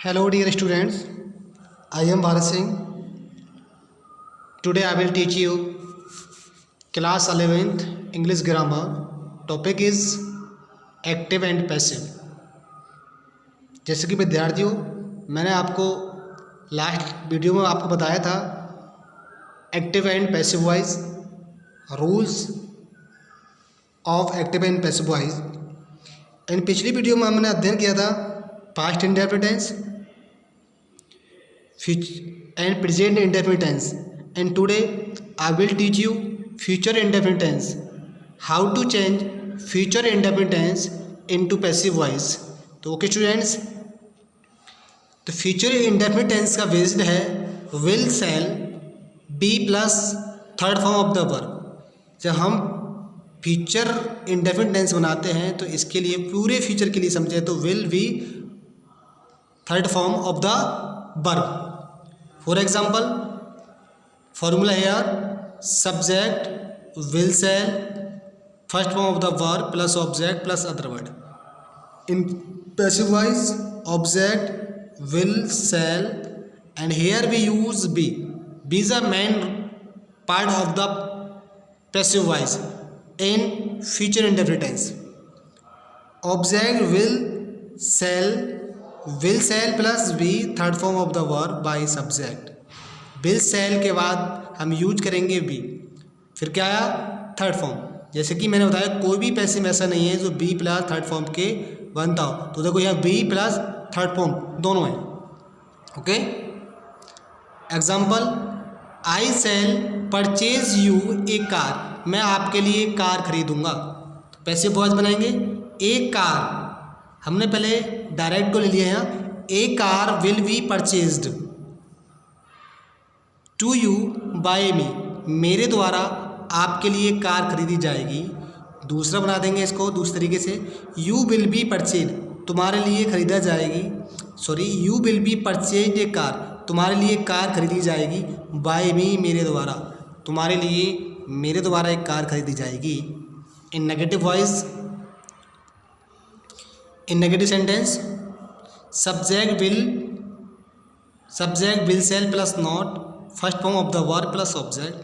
Hello dear students, I am Bharat Singh. Today I will teach you class 11th English grammar. Topic is active and passive. जैसे कि विद्यार्थियों, मैंने आपको last video में आपको बताया था active and passive voice, rules of active and passive voice. And पिछली वीडियो में हमने अध्ययन किया था past indefinite tense and present indefinite tense, and today I will teach you future indefinite tense, how to change future indefinite tense into passive voice। तो okay students, तो future indefinite tense का based है will, shall, be plus third form of the verb. जब हम future indefinite tense बनाते हैं तो इसके लिए पूरे फ्यूचर के लिए समझे तो will be third form of the verb. For example, formula here: subject, will, shall, first form of the verb plus object plus other word. In passive voice, object, will, shall, and here we use be. Be is the main part of the passive voice in future indefinite tense. Object, will, shall plus be third form of the verb by subject। will, shall के बाद हम use करेंगे be, फिर क्या आया third form. जैसे कि मैंने बताया कोई भी पैसिव ऐसा नहीं है जो be प्लस थर्ड फॉर्म के बनता हो, तो देखो यहाँ be प्लस थर्ड फॉर्म दोनों हैं। Okay, example, I shall purchase you a car, मैं आपके लिए एक कार खरीदूंगा। तो पैसिव वॉइस बनाएंगे ए कार, हमने पहले डायरेक्ट को ले लिया है। A car will be purchased to you by me, मेरे द्वारा आपके लिए कार खरीदी जाएगी। दूसरा बना देंगे इसको दूसरे तरीके से, यू विल बी परचेज, तुम्हारे लिए खरीदा जाएगी, you will be purchase a car, तुम्हारे लिए कार खरीदी जाएगी, बाय मी, मेरे द्वारा, तुम्हारे लिए मेरे द्वारा एक कार खरीदी जाएगी। In negative voice, in negative sentence, subject will shall plus not first form of the verb plus object।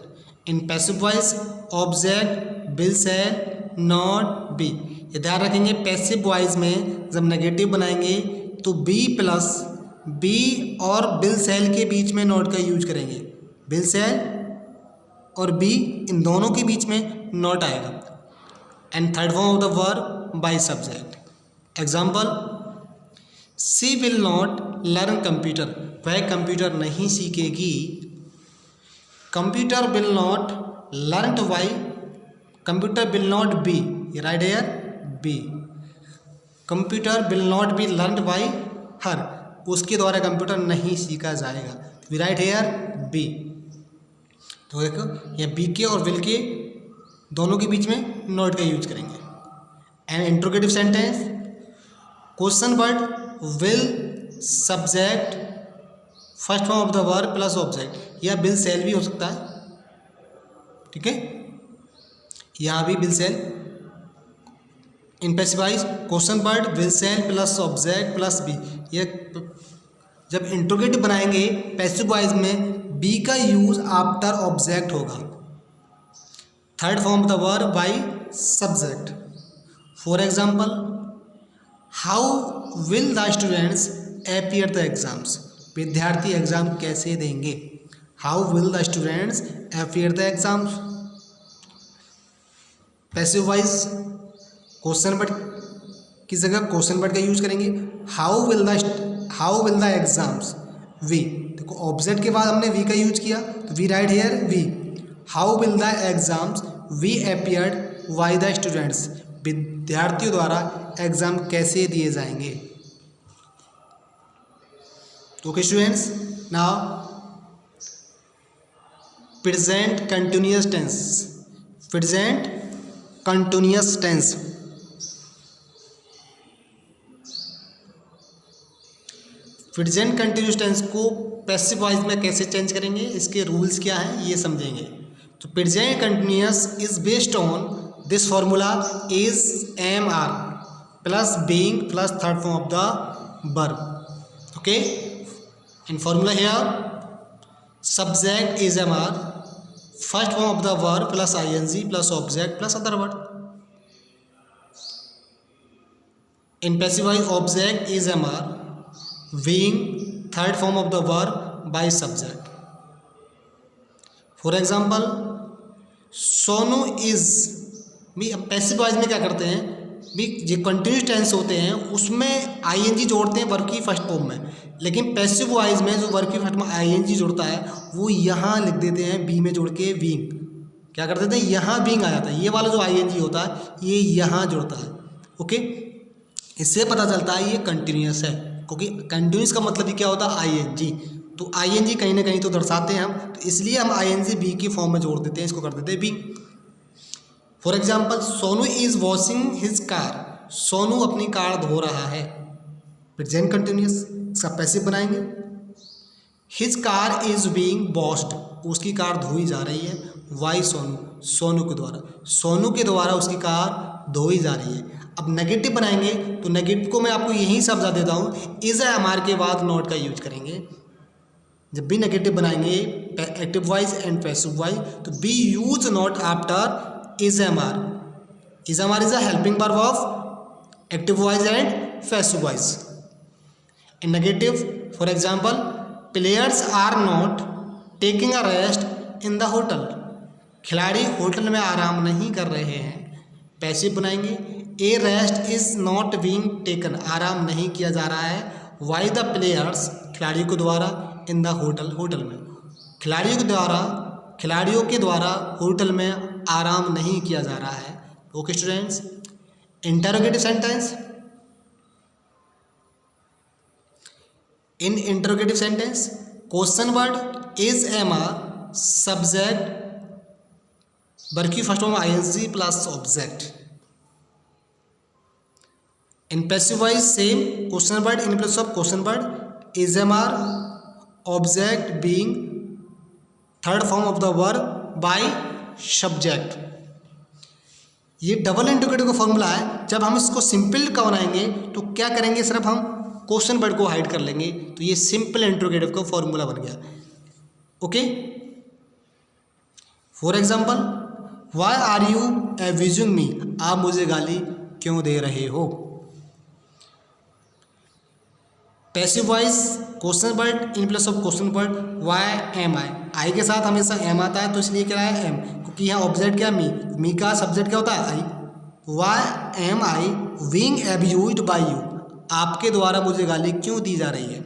in passive voice, object will shall not be। ये ध्यान रखेंगे पैसिव वॉइस में जब नेगेटिव बनाएंगे तो बी प्लस बी और will shall के बीच में नॉट का यूज करेंगे। will shall और बी इन दोनों के बीच में नॉट आएगा। And third form of the verb by subject. Example, she will not learn computer, वह कंप्यूटर नहीं सीखेगी। Computer will not learn by, computer will not be, ये राइट है यार, be. Computer will not be learn by her, उसके द्वारा computer नहीं सीखा जाएगा। वी राइट है यार, बी। तो देखो ये बी के और विल के दोनों के बीच में नॉट का यूज करेंगे। And interrogative sentence, question word will subject first form of the verb plus object, या विल सेल भी हो सकता है, ठीक है, यहाँ भी will shall. In passive voice, question word will shall plus object plus be. ये जब इंट्रोगेटिव बनाएंगे पैसिव वॉइस में बी का यूज आफ्टर ऑब्जेक्ट होगा, third form of the verb by subject. For example, how will the students appear the exams, विद्यार्थी exam कैसे देंगे। How will the students appear the exams. Passive voice question word की जगह question word का use करेंगे। How will the exams be, देखो object के बाद हमने वी का यूज किया तो be write here be. How will the exams be appeared by the students, विद्यार्थियों द्वारा एग्जाम कैसे दिए जाएंगे। Okay students, now present continuous tense. Present continuous tense, present continuous tense को पैसिव वॉइस में कैसे चेंज करेंगे, इसके रूल्स क्या हैं ये समझेंगे। तो present continuous is based on this formula is am are plus being plus third form of the verb। Okay, in formula here, subject is MR, first form of the verb plus ing plus object plus other word. In passive voice, object is MR, being third form of the verb by subject. For example, Sonu is भी passive voice में क्या करते हैं भी जो continuous tense होते हैं उसमें आईएनजी जोड़ते हैं वर्ब की फर्स्ट फॉर्म में, लेकिन पैसिव वॉइस में जो वर्ब की फर्स्ट में आईएनजी जोड़ता है वो यहाँ लिख देते हैं बी में जोड़ के बीइंग। क्या कर देते हैं, यहाँ बीइंग आ जाता है, ये वाला जो आईएनजी होता है ये यहाँ जोड़ता है। ओके, इससे पता चलता है ये कंटिन्यूस है, क्योंकि कंटिन्यूस का मतलब ही क्या होता है आईएनजी, तो आईएनजी कहीं ना कहीं तो दर्शाते हैं हम, तो इसलिए हम आईएनजी बी की फॉर्म में जोड़ देते हैं, इसको कर देते हैं be. For example, Sonu is washing his car, Sonu अपनी कार धो रहा है, प्रेजेंट कंटिन्यूस, इसका पैसिव बनाएंगे। His car is being washed, उसकी कार धोई जा रही है, वाई सोनू, सोनू के द्वारा, सोनू के द्वारा उसकी कार धोई जा रही है। अब नेगेटिव बनाएंगे तो नेगेटिव को मैं आपको यही समझा देता हूँ, इज एमआर के बाद नॉट का यूज करेंगे। जब भी नेगेटिव बनाएंगे active voice and passive voice तो be use not after is am are. Is am are is a helping verb of active voice and passive voice. In negative, for example, players are not taking a rest in the hotel, खिलाड़ी hotel में आराम नहीं कर रहे हैं, passive बनाएंगे। A rest is not being taken, आराम नहीं किया जा रहा है, वाई द प्लेयर्स, खिलाड़ियों के द्वारा, इन द होटल, होटल में, खिलाड़ियों के द्वारा होटल में आराम नहीं किया जा रहा है। Okay students, interrogative sentence. In interrogative sentence question word is am are, subject verb की first form ING plus object. In passive voice same, question word in place of question word is am are, object being third form of the verb by subject. ये double interrogative का formula है। जब हम इसको simple का बनाएंगे तो क्या करेंगे, सिर्फ हम क्वेश्चन वर्ड को हाइड कर लेंगे, तो ये सिंपल इंटरोगेटिव का फॉर्मूला बन गया। Okay, for example, why are you abusing me, आप मुझे गाली क्यों दे रहे हो। Passive voice question word in place of question word, why am I, I के साथ हमेशा एम आता है तो इसलिए क्या है एम, क्योंकि यहाँ ऑब्जेक्ट क्या मी का सब्जेक्ट क्या होता है I. Why am I being abused by you, आपके द्वारा मुझे गाली क्यों दी जा रही है।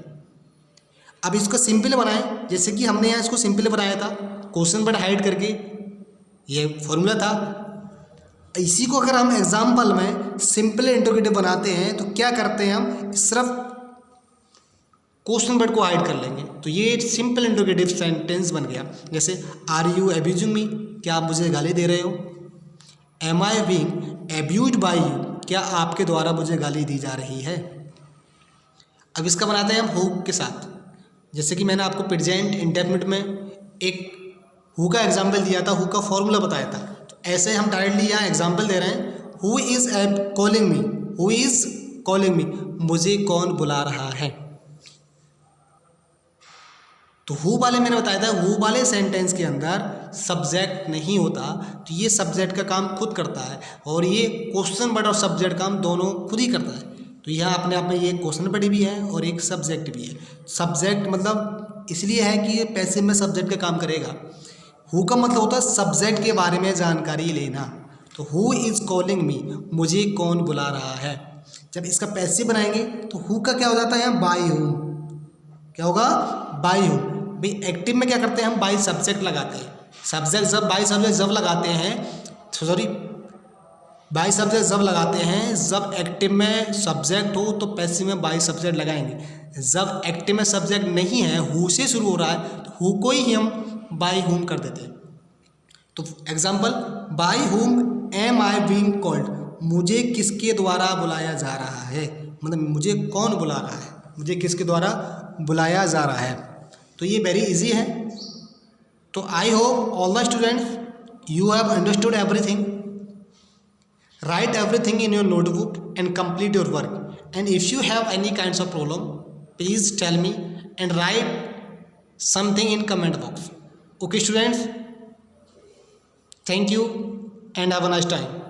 अब इसको सिंपल बनाएं, जैसे कि हमने यहाँ इसको सिंपल बनाया था क्वेश्चन वर्ड हाइड करके, ये फॉर्मूला था। इसी को अगर हम एग्जाम्पल में सिंपल इंटरोगेटिव बनाते हैं तो क्या करते हैं, हम सिर्फ क्वेश्चन वर्ड को हाइड कर लेंगे, तो ये सिंपल इंटरोगेटिव सेंटेंस बन गया। जैसे आर यू एब्यूजिंग मी, क्या आप मुझे गाली दे रहे हो। Am I being abused by you, क्या आपके द्वारा मुझे गाली दी जा रही है। अब इसका बनाते हैं हम हु के साथ। जैसे कि मैंने आपको प्रेजेंट इंडेफिनिट में एक हु का एग्जाम्पल दिया था, हु का फॉर्मूला बताया था, तो ऐसे हम डायरेक्टली यहाँ एग्जाम्पल दे रहे हैं। Who is calling me, who is calling me, मुझे कौन बुला रहा है। तो हु वाले मैंने बताया था, हु वाले सेंटेंस के अंदर सब्जेक्ट नहीं होता, तो ये सब्जेक्ट का काम खुद करता है, और ये क्वेश्चन वर्ड और सब्जेक्ट काम दोनों खुद ही करता है। तो यहाँ अपने आप में ये क्वेश्चन वर्ड भी है और एक सब्जेक्ट भी है। सब्जेक्ट मतलब इसलिए है कि ये पैसिव में सब्जेक्ट का काम करेगा। हु का मतलब होता है सब्जेक्ट के बारे में जानकारी लेना। तो हु इज़ कॉलिंग मी, मुझे कौन बुला रहा है। जब इसका पैसिव बनाएंगे तो हु का क्या हो जाता है यहाँ बाय हूम, क्या होगा बाय हूम। भाई एक्टिव में क्या करते हैं हम बाय सब्जेक्ट लगाते हैं, सब्जेक्ट जब बाय सब्जेक्ट जब लगाते हैं, सॉरी बाय सब्जेक्ट जब लगाते हैं, जब एक्टिव में सब्जेक्ट हो तो पैसिव में बाय सब्जेक्ट लगाएंगे। जब एक्टिव में सब्जेक्ट नहीं है, हु से शुरू हो रहा है, तो हु को ही हम बाय हुम कर देते हैं। तो example, by whom am I being called, मुझे किसके द्वारा बुलाया जा रहा है, मतलब मुझे कौन बुला रहा है, मुझे किसके द्वारा बुलाया जा रहा है। तो ये वेरी इजी है। तो I hope all the students you have understood everything. Right everything in your notebook and complete your work, and if you have any kinds of problem please tell me and write something in comment box. Okay students, thank you and have a nice time.